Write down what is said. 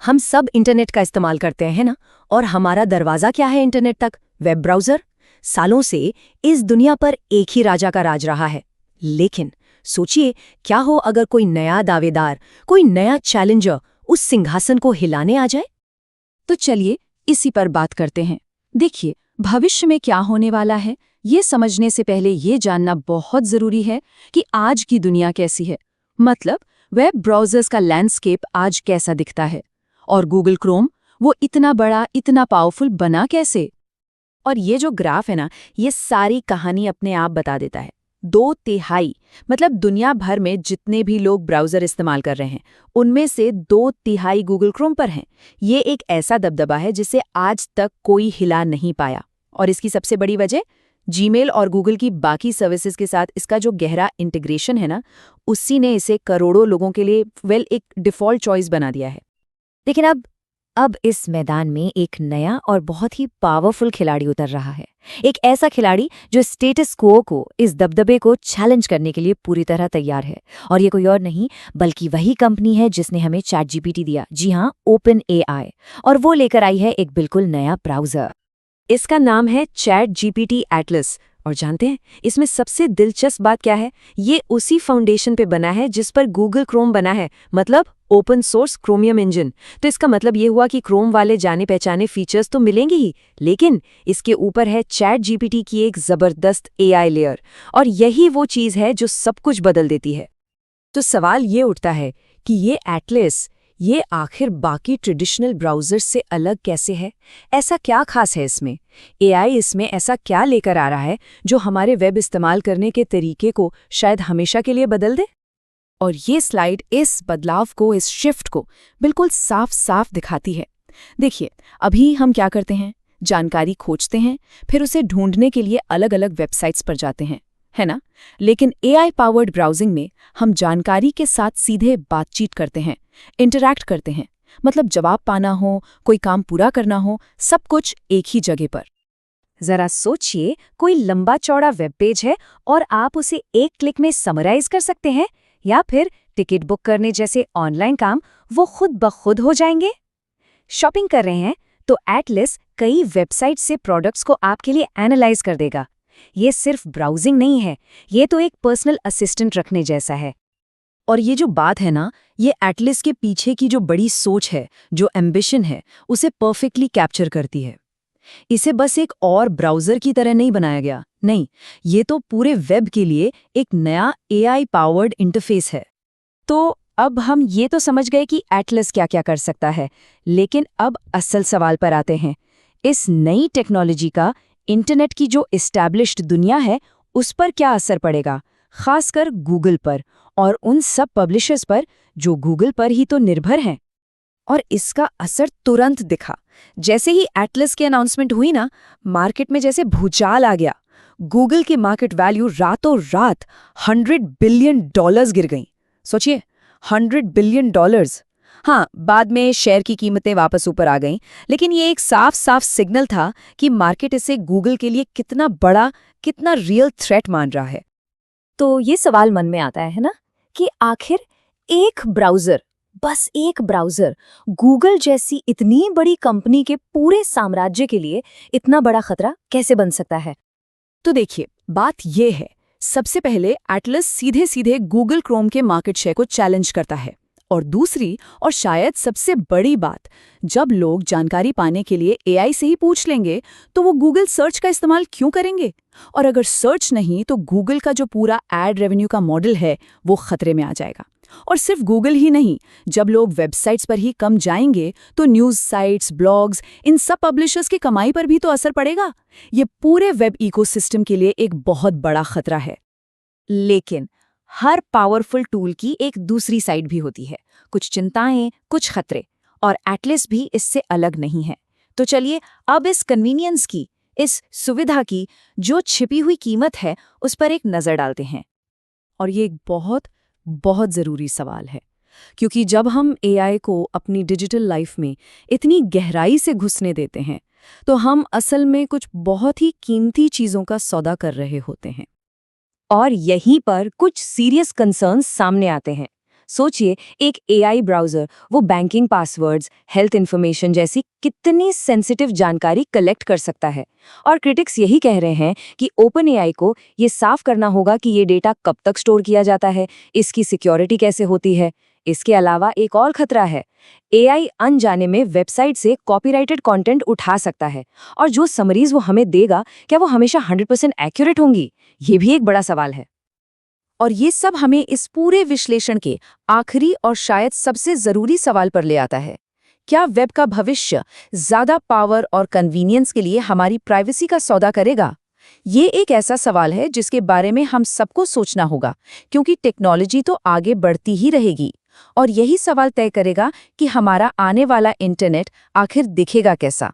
हम सब इंटरनेट का इस्तेमाल करते हैं ना। और हमारा दरवाजा क्या है इंटरनेट तक? Web browser. सालों से इस दुनिया पर एक ही राजा का राज रहा है। लेकिन सोचिए, क्या हो अगर कोई नया दावेदार, कोई नया चैलेंजर उस सिंहासन को हिलाने आ जाए? तो चलिए इसी पर बात करते हैं। देखिए, भविष्य में क्या होने वाला है, ये समझने से पहले ये जानना बहुत ज़रूरी है कि आज की दुनिया कैसी है। मतलब वेब ब्राउज़र्स का लैंडस्केप आज कैसा दिखता है, और गूगल क्रोम वो इतना बड़ा, इतना पावरफुल बना कैसे। और ये जो ग्राफ है ना, ये सारी कहानी अपने आप बता देता है। 2/3 मतलब दुनिया भर में जितने भी लोग ब्राउज़र इस्तेमाल कर रहे हैं, उनमें से 2/3 गूगल क्रोम पर हैं। ये एक ऐसा दबदबा है जिसे आज तक कोई हिला नहीं पाया। और इसकी सबसे बड़ी वजह जीमेल और गूगल की बाकी सर्विसेज के साथ इसका जो गहरा इंटीग्रेशन है ना, उसी ने इसे करोड़ों लोगों के लिए एक डिफ़ॉल्ट चॉइस बना दिया है। लेकिन अब इस मैदान में एक नया और बहुत ही पावरफुल खिलाड़ी उतर रहा है। एक ऐसा खिलाड़ी जो स्टेटस क्वो को, इस दबदबे को चैलेंज करने के लिए पूरी तरह तैयार है। और ये कोई और नहीं बल्कि वही कंपनी है जिसने हमें चैटजीपीटी दिया। जी हाँ, ओपन एआई। और वो लेकर आई है एक बिल्कुल नया ब्राउज़र। इसका नाम है चैटजीपीटी एटलस। और जानते हैं इसमें सबसे दिलचस्प बात क्या है? ये उसी फाउंडेशन पे बना है जिस पर गूगल क्रोम बना है, मतलब ओपन सोर्स क्रोमियम इंजन। तो इसका मतलब ये हुआ कि क्रोम वाले जाने पहचाने फीचर्स तो मिलेंगे ही, लेकिन इसके ऊपर है चैटजीपीटी की एक जबरदस्त एआई लेयर। और यही वो चीज़ है जो सब कुछ बदल देती है। तो सवाल ये उठता है कि ये एटलस, ये आखिर बाकी ट्रेडिशनल ब्राउज़र्स से अलग कैसे है? ऐसा क्या खास है इसमें? एआई इसमें ऐसा क्या लेकर आ रहा है जो हमारे वेब इस्तेमाल करने के तरीके को शायद हमेशा के लिए बदल दे? और ये स्लाइड इस बदलाव को, इस शिफ्ट को बिल्कुल साफ साफ दिखाती है। देखिए, अभी हम क्या करते हैं? जानकारी खोजते हैं, फिर उसे ढूंढने के लिए अलग अलग वेबसाइट्स पर जाते हैं, है ना? लेकिन एआई पावर्ड ब्राउजिंग में हम जानकारी के साथ सीधे बातचीत करते हैं, इंटरैक्ट करते हैं। मतलब जवाब पाना हो, कोई काम पूरा करना हो, सब कुछ एक ही जगह पर। जरा सोचिए, कोई लंबा चौड़ा वेब पेज है और आप उसे एक क्लिक में समराइज कर सकते हैं, या फिर टिकट बुक करने जैसे ऑनलाइन काम वो खुद ब खुद हो जाएंगे। शॉपिंग कर रहे हैं तो एटलस कई वेबसाइट से प्रोडक्ट्स को आपके लिए एनालाइज कर देगा। ये सिर्फ ब्राउजिंग नहीं है, ये तो एक पर्सनल असिस्टेंट रखने जैसा है। और ये जो बात है ना, ये एटलस के पीछे की जो बड़ी सोच है, जो एम्बिशन है, उसे परफेक्टली कैप्चर करती है। इसे बस एक और ब्राउज़र की तरह नहीं बनाया गया, नहीं, ये तो पूरे वेब के लिए एक नया एआई पावर्ड इंटरफेस है। तो अब हम ये तो समझ गए कि एटलस क्या क्या कर सकता है, लेकिन अब असल सवाल पर आते हैं। इस नई टेक्नोलॉजी का इंटरनेट की जो एस्टैब्लिश्ड दुनिया है, उस पर क्या असर पड़ेगा, खासकर गूगल पर और उन सब पब्लिशर्स पर जो गूगल पर ही तो निर्भर हैं। और इसका असर तुरंत दिखा। जैसे ही एटलस की अनाउंसमेंट हुई ना, मार्केट में जैसे भूचाल आ गया। गूगल की मार्केट वैल्यू रातों रात $100 बिलियन गिर गई। सोचिए, $100 बिलियन। हाँ, बाद में शेयर की कीमतें वापस ऊपर आ गईं, लेकिन ये एक साफ साफ सिग्नल था कि मार्केट इसे गूगल के लिए कितना बड़ा, कितना रियल थ्रेट मान रहा है। तो ये सवाल मन में आता है ना, कि आखिर एक ब्राउज़र, बस एक ब्राउज़र गूगल जैसी इतनी बड़ी कंपनी के पूरे साम्राज्य के लिए इतना बड़ा खतरा कैसे बन सकता है? तो देखिए, बात ये है, सबसे पहले एटलस सीधे सीधे गूगल क्रोम के मार्केट शेयर को चैलेंज करता है। और दूसरी, और शायद सबसे बड़ी बात, जब लोग जानकारी पाने के लिए एआई से ही पूछ लेंगे, तो वो गूगल सर्च का इस्तेमाल क्यों करेंगे? और अगर सर्च नहीं, तो गूगल का जो पूरा एड रेवेन्यू का मॉडल है, वो खतरे में आ जाएगा। और सिर्फ गूगल ही नहीं, जब लोग वेबसाइट्स पर ही कम जाएंगे, तो न्यूज़ साइट्स, ब्लॉग्स, इन सब पब्लिशर्स की कमाई पर भी तो असर पड़ेगा। ये पूरे वेब इकोसिस्टम के लिए एक बहुत बड़ा खतरा है। लेकिन हर पावरफुल टूल की एक दूसरी साइड भी होती है, कुछ चिंताएं, कुछ खतरे, और एटलस भी इससे अलग नहीं है। तो चलिए अब इस कन्वीनियंस की, इस सुविधा की जो छिपी हुई कीमत है, उस पर एक नज़र डालते हैं। और ये एक बहुत बहुत ज़रूरी सवाल है, क्योंकि जब हम एआई को अपनी डिजिटल लाइफ में इतनी गहराई से घुसने देते हैं, तो हम असल में कुछ बहुत ही कीमती चीज़ों का सौदा कर रहे होते हैं। और यहीं पर कुछ सीरियस कंसर्न्स सामने आते हैं। सोचिए, एक एआई ब्राउज़र वो बैंकिंग पासवर्ड्स, हेल्थ इन्फॉर्मेशन जैसी कितनी सेंसिटिव जानकारी कलेक्ट कर सकता है। और क्रिटिक्स यही कह रहे हैं कि ओपन एआई को ये साफ करना होगा कि ये डेटा कब तक स्टोर किया जाता है, इसकी सिक्योरिटी कैसे होती है। इसके अलावा एक और खतरा है, एआई अनजाने में वेबसाइट से कॉपीराइटेड कंटेंट उठा सकता है, और जो समरीज वो हमें देगा, क्या वो हमेशा 100% एक्यूरेट होंगी? ये भी एक बड़ा सवाल है। और ये सब हमें इस पूरे विश्लेषण के आखिरी और शायद सबसे जरूरी सवाल पर ले आता है। क्या वेब का भविष्य ज्यादा पावर और कन्वीनियंस के लिए हमारी प्राइवेसी का सौदा करेगा? ये एक ऐसा सवाल है जिसके बारे में हम सबको सोचना होगा, क्योंकि टेक्नोलॉजी तो आगे बढ़ती ही रहेगी और यही सवाल तय करेगा कि हमारा आने वाला इंटरनेट आखिर दिखेगा कैसा।